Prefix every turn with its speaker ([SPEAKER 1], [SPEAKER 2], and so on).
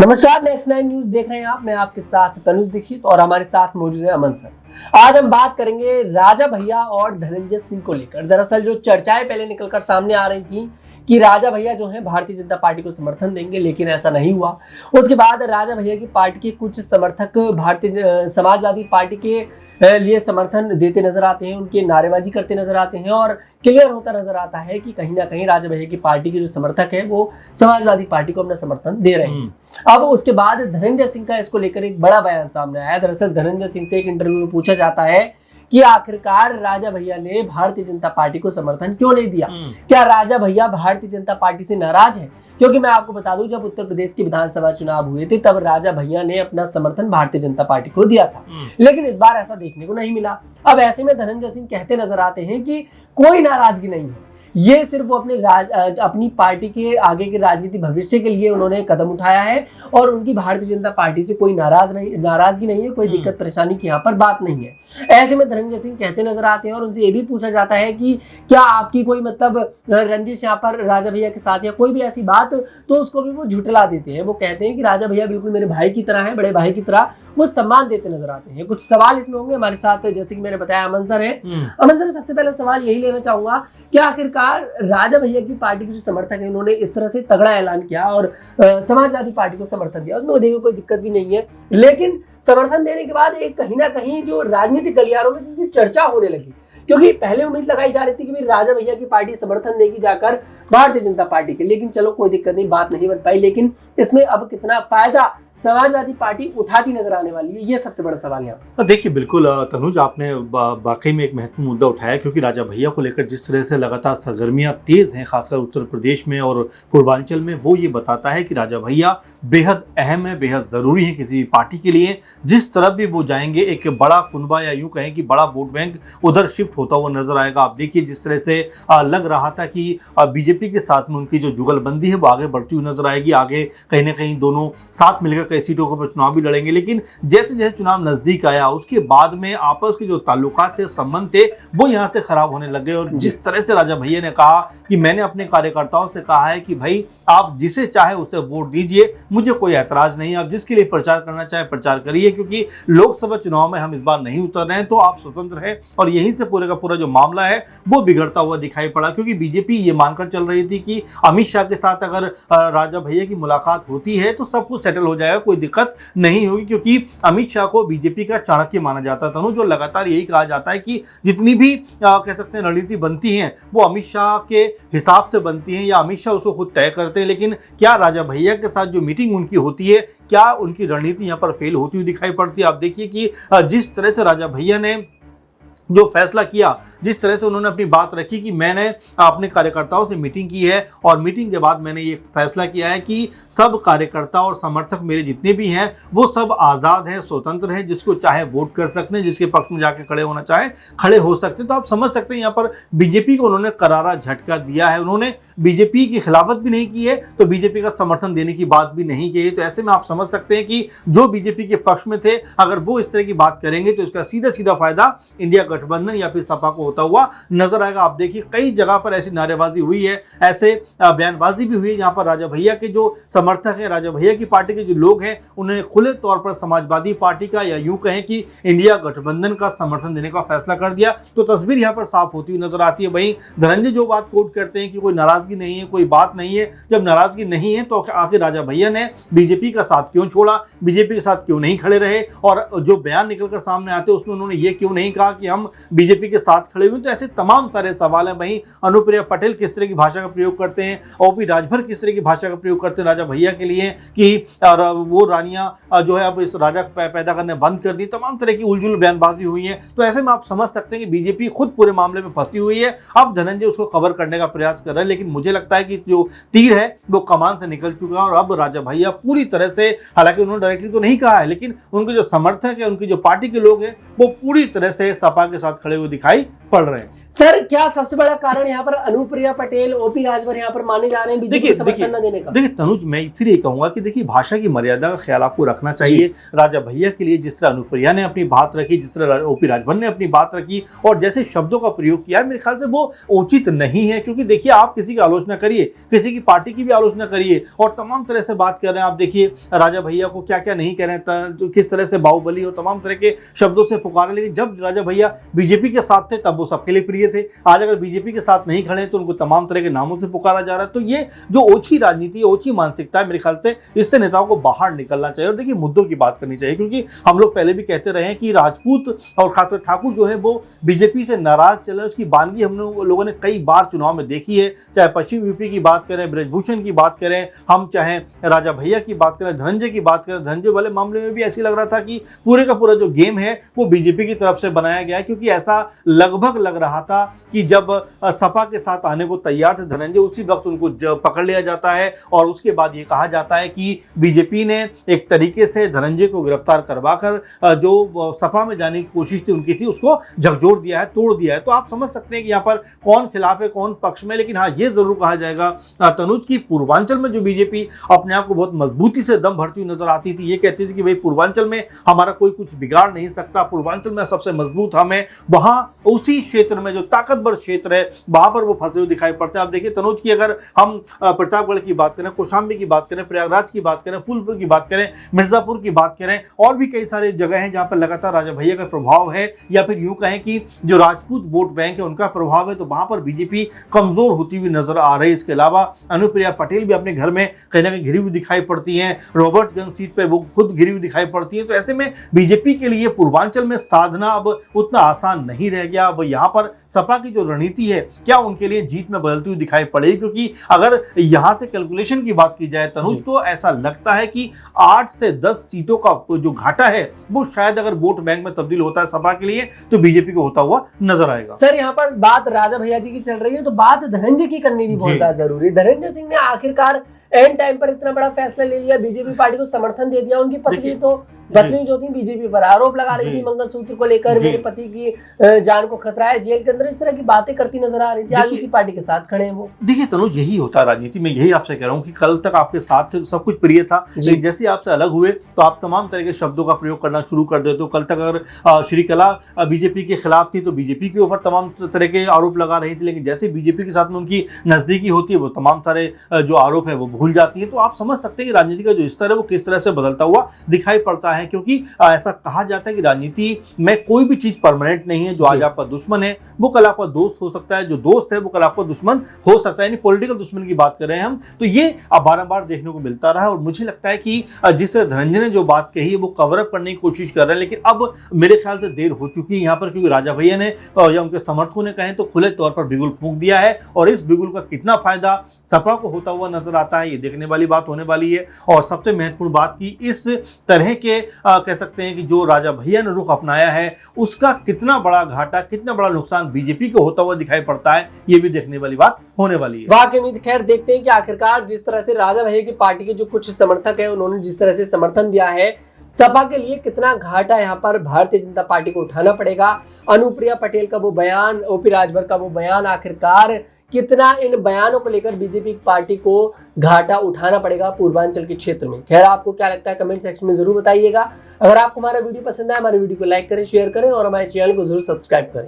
[SPEAKER 1] नमस्कार, next 9 news देख रहे हैं आप। मैं आपके साथ तनुज दीक्षित और हमारे साथ मौजूद है अमन सर। आज हम बात करेंगे राजा भैया और धनंजय सिंह को लेकर। दरअसल जो चर्चाएं पहले निकलकर सामने आ रही थी कि राजा भैया जो हैं भारतीय जनता पार्टी को समर्थन देंगे, लेकिन ऐसा नहीं हुआ। उसके बाद राजा भैया की पार्टी के कुछ समर्थक भारतीय समाजवादी पार्टी के लिए समर्थन देते नजर आते हैं, उनकी नारेबाजी करते नजर आते हैं और क्लियर होता नजर आता है कि कहीं ना कहीं राजा भैया की पार्टी के जो समर्थक है वो समाजवादी पार्टी को अपना समर्थन दे रहे हैं। अब उसके बाद धनंजय सिंह का इसको लेकर एक बड़ा बयान सामने आया। दरअसल धनंजय सिंह से एक इंटरव्यू में पूछा जाता है कि आखिरकार राजा भैया ने भारतीय जनता पार्टी को समर्थन क्यों नहीं दिया। क्या राजा भैया भारतीय जनता पार्टी से नाराज है? क्योंकि मैं आपको बता दूं, जब उत्तर प्रदेश के विधानसभा चुनाव हुए थे तब राजा भैया ने अपना समर्थन भारतीय जनता पार्टी को दिया था, लेकिन इस बार ऐसा देखने को नहीं मिला। अब ऐसे में धनंजय सिंह कहते नजर आते हैं कि कोई नाराजगी नहीं है, ये सिर्फ वो अपनी पार्टी के आगे के राजनीतिक भविष्य के लिए उन्होंने कदम उठाया है और उनकी भारतीय जनता पार्टी से कोई नाराजगी नहीं है, कोई दिक्कत परेशानी की यहाँ पर बात नहीं है। ऐसे में धनंजय सिंह कहते नजर आते हैं और उनसे ये भी पूछा जाता है कि क्या आपकी कोई रंजिश यहाँ पर राजा भैया के साथ या कोई भी ऐसी बात, तो उसको भी वो झुठला देते हैं। वो कहते हैं कि राजा भैया बिल्कुल मेरे भाई की तरह है, बड़े भाई की तरह वो सम्मान देते नजर आते हैं। कुछ सवाल इसमें होंगे हमारे साथ, जैसे कि मैंने बताया अमन सर है। अमन सर, सबसे पहले सवाल यही लेना चाहूंगा कि आखिरकार राजा भैया की पार्टी के जो समर्थक है उन्होंने इस तरह से तगड़ा ऐलान किया और समाजवादी पार्टी को समर्थन दिया, उसमें देखो कोई दिक्कत भी नहीं है, लेकिन समर्थन देने के बाद एक कहीं ना कहीं जो राजनीतिक गलियारों में जिसकी चर्चा होने लगी, क्योंकि पहले उम्मीद लगाई जा रही थी कि राजा भैया की पार्टी समर्थन देगी जाकर भारतीय जनता पार्टी के, लेकिन चलो कोई दिक्कत नहीं, बात नहीं बन पाई। लेकिन इसमें अब कितना फायदा समाजवादी पार्टी उठाती नजर आने वाली है, ये सबसे बड़ा सवाल है।
[SPEAKER 2] देखिए, बिल्कुल तनुज, आपने वाकई में एक महत्वपूर्ण मुद्दा उठाया, क्योंकि राजा भैया को लेकर जिस तरह से लगातार सरगर्मियां तेज हैं, खासकर उत्तर प्रदेश में और पूर्वांचल में, वो ये बताता है कि राजा भैया बेहद अहम है, बेहद ज़रूरी है किसी पार्टी के लिए। जिस तरफ भी वो जाएंगे एक बड़ा कुनबा या यूँ कहें कि बड़ा वोट बैंक उधर शिफ्ट होता हुआ नजर आएगा। आप देखिए, जिस तरह से लग रहा था कि बीजेपी के साथ में उनकी जो जुगलबंदी है वो आगे बढ़ती हुई नजर आएगी, आगे कहीं ना कहीं दोनों साथ मिलकर कई सीटों पर चुनाव भी लड़ेंगे। लेकिन जैसे जैसे चुनाव नजदीक आया उसके बाद में आपस के जो ताल्लुकात थे, संबंध थे, वो यहाँ से खराब होने लग गए। और जिस तरह से राजा भैया ने कहा कि मैंने अपने कार्यकर्ताओं से कहा है कि भाई आप जिसे चाहे उसे वोट दीजिए, मुझे कोई ऐतराज नहीं, आप जिसके लिए प्रचार करना चाहे प्रचार करिए, क्योंकि लोकसभा चुनाव में हम इस बार नहीं उतर रहे हैं, तो आप स्वतंत्र हैं। और यहीं से पूरे का पूरा जो मामला है वो बिगड़ता हुआ दिखाई पड़ा, क्योंकि बीजेपी ये मानकर चल रही थी कि अमित शाह के साथ अगर राजा भैया की मुलाकात होती है तो सब कुछ सेटल हो जाएगा, कोई दिक्कत नहीं होगी, क्योंकि अमित शाह को बीजेपी का चाणक्य माना जाता था। जो लगातार यही कहा जाता है कि जितनी भी कह सकते हैं रणनीति बनती हैं वो अमित शाह के हिसाब से बनती हैं या अमित शाह उसको खुद तय करते हैं। लेकिन क्या राजा भैया के साथ जो मीटिंग उनकी होती है, क्या उनकी रणनीति यहाँ पर फेल होती हुई दिखाई पड़ती है? आप देखिए कि जिस तरह से राजा भैया ने जो फैसला किया, जिस तरह से उन्होंने अपनी बात रखी कि मैंने अपने कार्यकर्ताओं से मीटिंग की है और मीटिंग के बाद मैंने ये फैसला किया है कि सब कार्यकर्ता और समर्थक मेरे जितने भी हैं वो सब आज़ाद हैं, स्वतंत्र हैं, जिसको चाहे वोट कर सकते हैं, जिसके पक्ष में जाके खड़े होना चाहे खड़े हो सकते हैं। तो आप समझ सकते हैं यहाँ पर बीजेपी को उन्होंने करारा झटका दिया है। उन्होंने बीजेपी की खिलाफत भी नहीं की है तो बीजेपी का समर्थन देने की बात भी नहीं की है। तो ऐसे में आप समझ सकते हैं कि जो बीजेपी के पक्ष में थे, अगर वो इस तरह की बात करेंगे तो इसका सीधा सीधा फायदा इंडिया गठबंधन या फिर सपा को होता हुआ नजर आएगा। आप देखिए, कई जगह पर ऐसी नारेबाजी हुई है, ऐसे बयानबाजी भी हुई है, जहां पर राजा भैया के जो समर्थक हैं, राजा भैया की पार्टी के जो लोग हैं, उन्होंने खुले तौर पर समाजवादी पार्टी का या यूं कहें कि इंडिया गठबंधन का समर्थन देने का फैसला कर दिया। तो तस्वीर यहां पर साफ होती हुई नजर आती है। वहीं धनंजय जो बात कोट करते हैं कि कोई नाराजगी नहीं है, कोई बात नहीं है, जब नाराजगी नहीं है तो आखिर राजा भैया ने बीजेपी का साथ क्यों छोड़ा, बीजेपी के साथ क्यों नहीं खड़े रहे? और जो बयान निकलकर सामने आते हैं उसमें उन्होंने ये क्यों नहीं कहा कि हम बीजेपी के साथ खड़े हुए? तो ऐसे तमाम सारे सवाल हैं। वहीं अनुप्रिया पटेल किस तरह की भाषा का प्रयोग करते हैं, ओपी राजभर किस तरह की भाषा का प्रयोग करते हैं राजा भैया के लिए कि वो रानियां जो है अब इस राजा पैदा करने बंद कर दी, तमाम तरह की उलझुल बयानबाजी हुई है। तो ऐसे में आप समझ सकते हैं कि बीजेपी खुद पूरे मामले में फंसी हुई है। अब धनंजय उसको कवर करने का प्रयास कर रहे हैं, लेकिन मुझे लगता है कि जो तीर है वो कमान से निकल चुका है और अब राजा भैया पूरी तरह से, हालांकि उन्होंने डायरेक्टली तो नहीं कहा है, लेकिन उनके जो समर्थक है, उनकी जो पार्टी के लोग हैं, वो पूरी तरह से सपा के साथ खड़े हुए दिखाई पड़ रहे हैं।
[SPEAKER 1] सर क्या सबसे बड़ा कारण यहाँ पर अनुप्रिया पटेल, ओपी राजभर यहाँ पर माने जा रहे हैं बीजेपी को समर्थन न देने का?
[SPEAKER 2] देखिए तनुज, मैं फिर ये कहूंगा कि देखिए भाषा की मर्यादा का ख्याल आपको रखना चाहिए। राजा भैया के लिए जिस तरह अनुप्रिया ने अपनी बात रखी, जिस तरह ओपी राजभर ने अपनी बात रखी और जैसे शब्दों का प्रयोग किया, मेरे ख्याल से वो उचित नहीं है। क्योंकि देखिए आप किसी की आलोचना करिए, किसी की पार्टी की भी आलोचना करिए और तमाम तरह से बात कर रहे हैं। आप देखिए राजा भैया को क्या क्या नहीं कह रहे हैं, किस तरह से बाहुबली और तमाम तरह के शब्दों से पुकारे। लेकिन जब राजा भैया बीजेपी के साथ थे तब वो सबके लिए प्रिय थे। आज अगर बीजेपी के साथ नहीं खड़े तो उनको तमाम तरह के नामों से पुकारा जा रहा है। तो ये जो ओछी राजनीति, ओछी मानसिकता है, मेरे ख्याल से इससे नेताओं को बाहर निकलना चाहिए और देखिए मुद्दों की बात करनी चाहिए। क्योंकि हम लोग पहले भी कहते रहे हैं कि राजपूत और खासकर ठाकुर जो है वो बीजेपी से नाराज चले। उसकी बानगी हम लोगों ने कई बार चुनाव में देखी है। चाहे पश्चिम यूपी की बात करें, ब्रजभूषण की बात करें, हम चाहे राजा भैया की बात करें, धनंजय की बात करें, धनंजय वाले मामले में भी ऐसी लग रहा था कि पूरे का पूरा जो गेम है वो बीजेपी की तरफ से बनाया गया है। क्योंकि ऐसा लगभग लग रहा था कि जब सपा के साथ आने को तैयार थे धनंजय, उसी वक्त उनको पकड़ लिया जाता है और उसके बाद ये कहा जाता है कि बीजेपी ने एक तरीके से धनंजय को गिरफ्तार करवाकर जो सपा में जाने की कोशिश थी उनकी थी, उसको झकझोर दिया है, तोड़ दिया है। तो आप समझ सकते हैं कि यहाँ पर कौन खिलाफ है, कौन पक्ष में। लेकिन हाँ, ये जरूर कहा जाएगा तनुज की पूर्वांचल में जो बीजेपी अपने आप को बहुत मजबूती से दम भरती हुई नजर आती थी, ये कहती थी कि भाई पूर्वांचल में हमारा कोई कुछ बिगाड़ नहीं सकता, पूर्वांचल में सबसे मजबूत हम है, वहां उसी क्षेत्र में जो ताकतवर क्षेत्र है वहां पर वो फंसे हुए दिखाई पड़ते हैं। आप देखिए तनुज की अगर हम प्रतापगढ़ की बात करें, कौशाम्बी की बात करें, प्रयागराज की बात करें, फूलपुर की बात करें, मिर्जापुर की बात करें, और भी कई सारे जगह हैं जहां पर लगातार राजा भैया का प्रभाव है, या फिर यूं कहें कि जो राजपूत वोट बैंक है उनका प्रभाव है, तो वहां पर बीजेपी कमजोर होती हुई नजर आ रही है। इसके अलावा अनुप्रिया पटेल भी अपने घर में कहीं ना कहीं घिरी हुई दिखाई पड़ती हैं, रॉबर्ट्सगंज सीट पर वो खुद घिरी हुई दिखाई पड़ती है। तो ऐसे में बीजेपी के लिए पूर्वांचल में साधना अब उतना आसान नहीं रह गया। अब यहाँ पर सपा की जो रणनीति है क्या उनके लिए जीत में बदलती हुई दिखाई पड़ेगी? क्योंकि अगर यहां से कैलकुलेशन की बात की जाए तनुज, तो ऐसा लगता है कि 8 से 10 सीटों का जो घाटा है वो शायद अगर वोट बैंक में तब्दील होता है सपा के लिए तो बीजेपी को होता हुआ नजर आएगा।
[SPEAKER 1] सर यहाँ पर बात राजा भैया जी की चल रही है तो बात धनंजय की करनी भी बहुत ज्यादा जरूरी है। धनंजय सिंह ने आखिरकार एंड टाइम पर इतना बड़ा फैसला ले लिया, बीजेपी पार्टी को समर्थन दे दिया। उनकी पत्नी तो पत्नी जो थी बीजेपी पर आरोप लगा रही थी मंगलसूत्र को लेकर, मेरे पति की जान को खतरा है, जेल के अंदर, इस तरह की बातें करती नजर आ रही थी। आज उसी पार्टी के साथ खड़े हैं वो।
[SPEAKER 2] देखिए तनुज, यही होता है राजनीति में। यही आपसे कह रहा हूँ कि कल तक आपके साथ थे तो सब कुछ प्रिय था, लेकिन जैसे आपसे अलग हुए तो आप तमाम तरह के शब्दों का प्रयोग करना शुरू कर देते हो। कल तक अगर श्रीकला बीजेपी के खिलाफ थी तो बीजेपी के ऊपर तमाम तरह के आरोप लगा रही थी, लेकिन जैसे बीजेपी के साथ में उनकी नजदीकी होती है वो तमाम सारे जो आरोप है वो भूल जाती है। तो आप समझ सकते हैं कि राजनीति का जो स्तर है वो किस तरह से बदलता हुआ दिखाई पड़ता है। क्योंकि ऐसा कहा जाता है कि राजनीति में कोई भी चीज परमानेंट नहीं है। जो आज आपका दुश्मन है वो कल आपका दोस्त हो सकता है, जो दोस्त है वो कल आपका दुश्मन हो सकता है। यानी पॉलिटिकल दुश्मन की बात कर रहे हैं हम। तो ये अब बारंबार देखने को मिलता रहा और मुझे लगता है कि जिस तरह धनंजय ने जो बात कही है वो कवर अप करने की कोशिश कर रहे हैं, लेकिन अब मेरे ख्याल से देर हो चुकी है यहाँ पर। क्योंकि राजा भैया ने या उनके समर्थकों ने कहें तो खुले तौर पर बिगुल फूंक दिया है और इस बिगुल का कितना फायदा सपा को होता हुआ नजर आता है ये देखने वाली बात होने वाली है। और सबसे महत्वपूर्ण बात की इस तरह के कह सकते हैं कि जो राजा भैया ने रुख अपनाया है उसका कितना बड़ा घाटा, कितना बड़ा नुकसान बीजेपी को होता हुआ दिखाई पड़ता है, ये भी देखने वाली बात होने वाली है।
[SPEAKER 1] वाकई में खैर देखते हैं कि आखिरकार जिस तरह से राजा भैया की पार्टी के जो कुछ समर्थक है उन्होंने जिस तरह से समर्थन दिया है, सपा के लिए कितना घाटा यहाँ पर भारतीय जनता पार्टी को उठाना पड़ेगा। अनुप्रिया पटेल का वो बयान, ओपी राजभर का वो बयान, आखिरकार कितना इन बयानों को लेकर बीजेपी पार्टी को घाटा उठाना पड़ेगा पूर्वांचल के क्षेत्र में। खैर आपको क्या लगता है कमेंट सेक्शन में जरूर बताइएगा। अगर आपको हमारा वीडियो पसंद आए, हमारे वीडियो को लाइक करें, शेयर करें और हमारे चैनल को जरूर सब्सक्राइब करें।